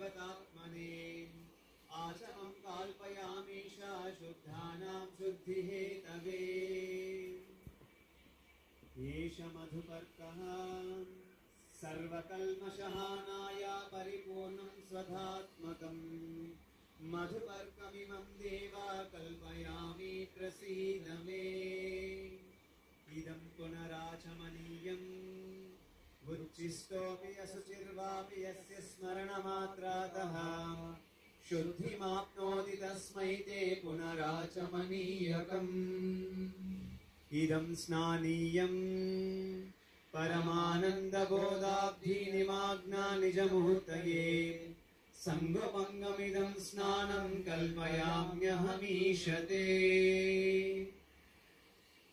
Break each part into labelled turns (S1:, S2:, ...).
S1: देवतात्मने आचमं कल्पयामीशा शुद्धानां शुद्धिहेतवे एष मधुपर्कः सर्वकल्मषहानाय परिपूर्णं स्वधात्मकं मधुपर्कमिमं देवा कल्पयामि प्रसीद मे इदं पुनराचमनीयम् उच्छिष्टोऽपि असुचिर्वापि यस्य स्मरणमात्रातः शुद्धिमाप्नोति तस्मै ते पुनराचमनीयकम् इदं स्नानीयम् परमानन्दबोधाब्धिनिमग्ना निजमुहूर्तये सङ्गपङ्गमिदं स्नानं कल्पयाम्यहमीशते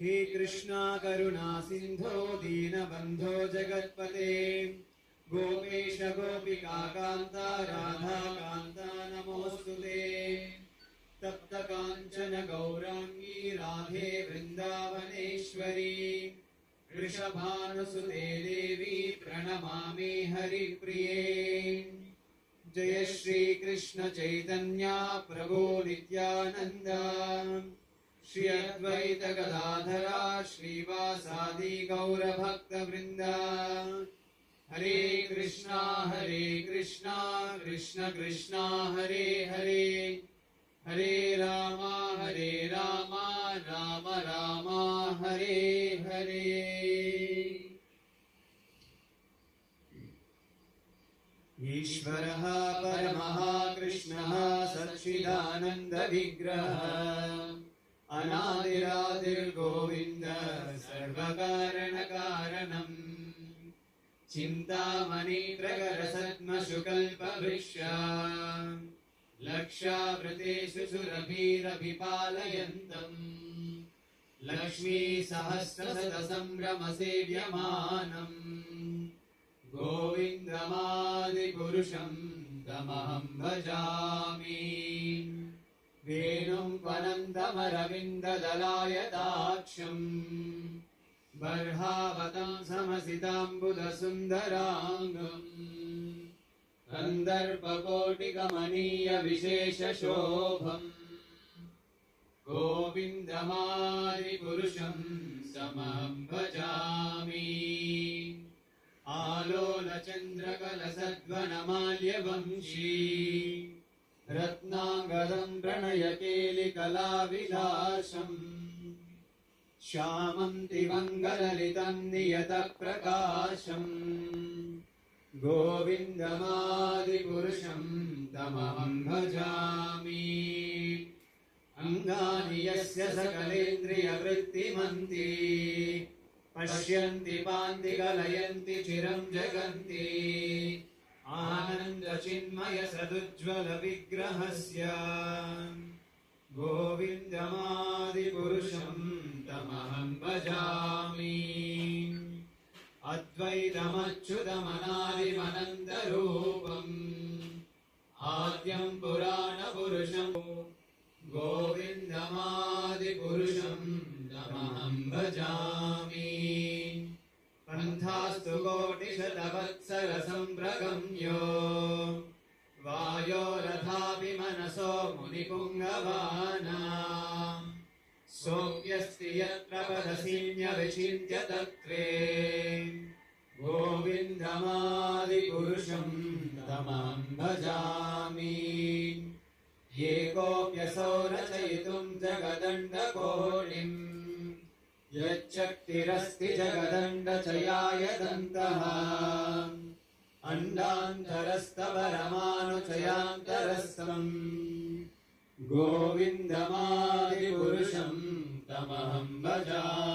S1: हे कृष्णा करुणा सिन्धो दीनबन्धो जगत्पते गोपेश गोपिका कान्ता राधा कान्ता नमोऽस्तुते तप्त काञ्चन गौराङ्गी राधे वृन्दावनेश्वरी वृषभानुसुते देवी प्रणमामि हरिप्रिये जय श्री कृष्ण चैतन्य प्रभो नित्यानन्द श्री अद्वैत गदाधरा श्रीवासादि गौरभक्तवृन्द हरे कृष्णा कृष्ण कृष्णा हरे हरे हरे राम राम राम हरे हरे ईश्वरः परमः कृष्णः सच्चिदानन्द विग्रहः अनादिरादिर्गोविन्द सर्वकारणकारणम् चिन्तामणि प्रकरसद्मशुकल्पवृक्ष लक्षावृतेषु सुरभिरभिपालयन्तम् लक्ष्मी सहस्रशतसम्भ्रमसेव्यमानम् गोविन्दमादिपुरुषं तमहं भजामि वेणुं वनन्तमरविन्ददलायताक्षम् बर्हावतं समसिताम्बुधसुन्दराङ्गम् कन्दर्पकोटिकमनीयविशेषशोभम् गोविन्दमादिपुरुषं तमहं भजामि आलोलचन्द्रकलसद्वनमाल्यवंशी रत्नाङ्गदं प्रणयकेलिकलाविलासम् श्यामं दिवङ्गललितं नियतप्रकाशम् गोविन्दमादिपुरुषं तमहं भजामि अङ्गानि यस्य सकलेन्द्रियवृत्तिमन्ति पश्यन्ति पान्ति कलयन्ति चिरं जगन्ति आनन्दचिन्मय सदुज्ज्वल विग्रहस्य गोविन्दमादिपुरुषं तमहं भजामि अद्वैतमच्युतमनादिमनन्तरूपम् आद्यं पुराणपुरुषं गोविन्दमादिपुरुषं तमहं भजामि पन्थास्तु कोटिशतवत्सरसम्प्रगम्यो वायोरथापि मनसो मुनिपुङ्गवानाम् सोऽप्यस्ति यत्र पदसीन्यविचिन्त्य तत्रे गोविन्दमादिपुरुषं तमहं भजामि एकोऽप्यसौ रचयितुं जगदण्डकोटिम् यच्चक्तिरस्ति जगदण्डचयाय दन्तः अण्डान्तरस्तपरमाणुचयान्तरस्थम् गोविन्दमादिपुरुषं तमहं भजामि